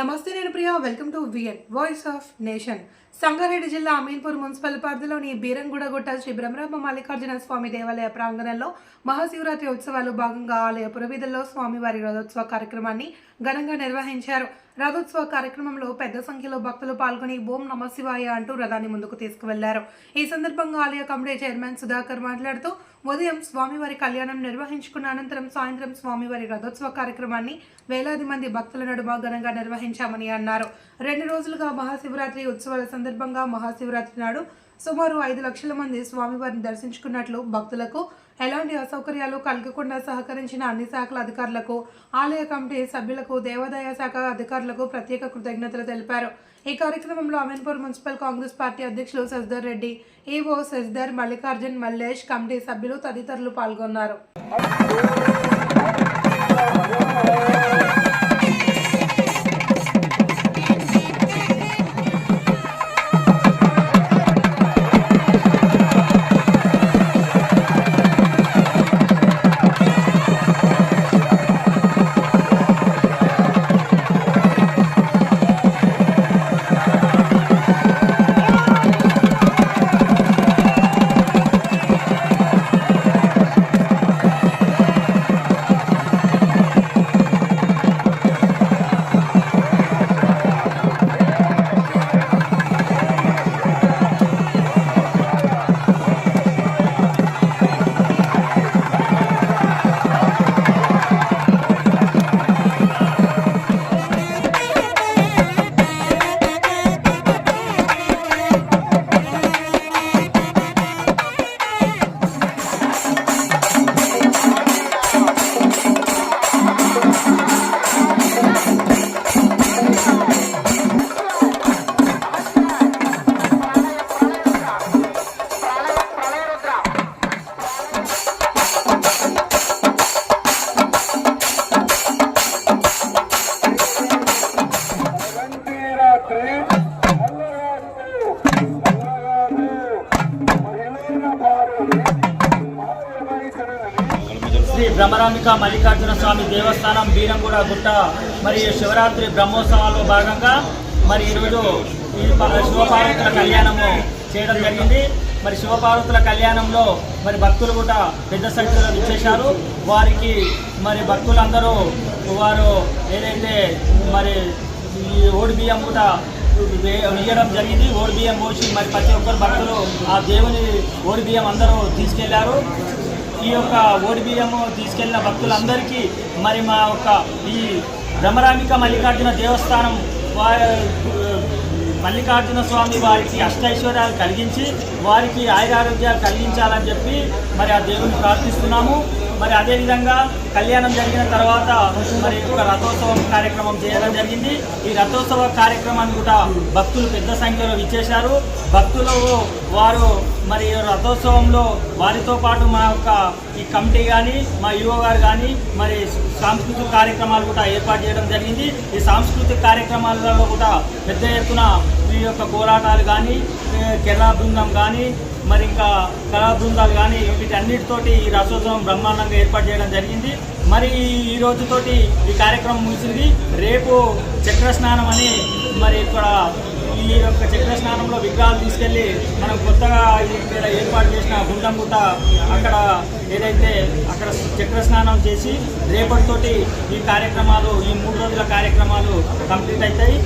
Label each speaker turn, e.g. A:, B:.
A: నమస్తే నేను Priya welcome to VN voice of nation. Sangareddy జిల్లా అమీన్పూర్ మున్సిపల్ పరిధిలోని బీరంగూడగుట్ట శ్రీ బ్రహ్మరామ మల్లికార్జున స్వామి దేవాలయ ప్రాంగణంలో మహాశివరాత్రి ఉత్సవాలు భాగంగా ఆలయ పురవీధుల్లో స్వామివారి రథోత్సవ కార్యక్రమాన్ని ఘనంగా నిర్వహించారు. రథోత్సవ కార్యక్రమంలో పెద్ద సంఖ్యలో భక్తులు పాల్గొని ఓం నమ శివాయ అంటూ రథాన్ని ముందుకు తీసుకువెళ్లారు. ఈ సందర్భంగా ఆలయ కమిటీ చైర్మన్ సుధాకర్ మాట్లాడుతూ ఉదయం స్వామివారి కళ్యాణం నిర్వహించుకున్న అనంతరం సాయంత్రం స్వామివారి రథోత్సవ కార్యక్రమాన్ని వేలాది మంది భక్తుల నడుమ ఘనంగా నిర్వహించామని అన్నారు. 2 రోజులుగా మహాశివరాత్రి ఉత్సవాల సందర్భంగా మహాశివరాత్రి నాడు సుమారు 5 లక్షల మంది స్వామివారిని దర్శించుకున్నట్లు, భక్తులకు ఎలాంటి అసౌకర్యాలు కలగకుండా సహకరించిన అన్ని శాఖల అధికారులకు, ఆలయ కమిటీ సభ్యులకు, దేవాదాయ శాఖ అధికారులకు ప్రత్యేక కృతజ్ఞతలు తెలిపారు. ఈ కార్యక్రమంలో అమీన్పూర్ మున్సిపల్ కాంగ్రెస్ పార్టీ అధ్యక్షులు శశిధర్ రెడ్డి, ఈవో శశిధర్, మల్లికార్జున్, మల్లేష్, కమిటీ సభ్యులు తదితరులు పాల్గొన్నారు.
B: శ్రీ బ్రహ్మరాంబిక మల్లికార్జున స్వామి దేవస్థానం బీరంగూడ గుట్ట మరియు శివరాత్రి బ్రహ్మోత్సవాల్లో భాగంగా మరి ఈరోజు ఈ శివపార్వతుల కళ్యాణము చేయడం జరిగింది. మరి శివపార్వతుల కళ్యాణంలో మరి భక్తులు కూడా పెద్ద సంఖ్యలో విచ్చేశారు. వారికి మరి భక్తులందరూ వారు ఏదైతే మరి ఈ ఓడి బియ్యం కూడా ఇవ్వడం జరిగింది. ఓడి బియ్యం పోసి మరి ప్రతి ఒక్కరు భక్తులు ఆ దేవుని ఓడి బియ్యం అందరూ తీసుకెళ్లారు. ఈ యొక్క ఓడి బియ్యము తీసుకెళ్లిన భక్తులందరికీ మరి మా యొక్క ఈ బ్రహ్మరాంబిక మల్లికార్జున దేవస్థానం మల్లికార్జున స్వామి వారికి అష్టైశ్వర్యాలు కలిగించి వారికి ఆయురారోగ్యాలు కలిగించాలని చెప్పి మరి ఆ దేవుని ప్రార్థిస్తున్నాము. మరి అదేవిధంగా కళ్యాణం జరిగిన తర్వాత మరి ఒక రథోత్సవం కార్యక్రమం చేయడం జరిగింది. ఈ రథోత్సవ కార్యక్రమాన్ని కూడా భక్తులు పెద్ద సంఖ్యలో విచ్చేశారు. భక్తులు వారు మరి రథోత్సవంలో వారితో పాటు మా యొక్క ఈ కమిటీ కానీ మా యువ గారు కానీ మరి సాంస్కృతిక కార్యక్రమాలు కూడా ఏర్పాటు చేయడం జరిగింది. ఈ సాంస్కృతిక కార్యక్రమాలలో కూడా పెద్ద ఎత్తున ఈ యొక్క కోలాటాలు కానీ, కేరళ బృందం కానీ, మరి ఇంకా కళా బృందాలు కానీ వీటన్నిటితోటి ఈ రథోత్సవం బ్రహ్మాండంగా ఏర్పాటు చేయడం జరిగింది. మరి ఈ రోజుతోటి ఈ కార్యక్రమం ముగిసింది. రేపు చక్ర స్నానం అని మరి ఇక్కడ ఈ యొక్క చక్ర స్నానంలో విగ్రహాలు తీసుకెళ్ళి మనం కొత్తగా ఇక్కడ ఏర్పాటు చేసిన గుండం గుట్ట అక్కడ ఏదైతే అక్కడ చక్ర స్నానం చేసి రేపటితోటి ఈ కార్యక్రమాలు, ఈ 3 రోజుల కార్యక్రమాలు కంప్లీట్ అవుతాయి.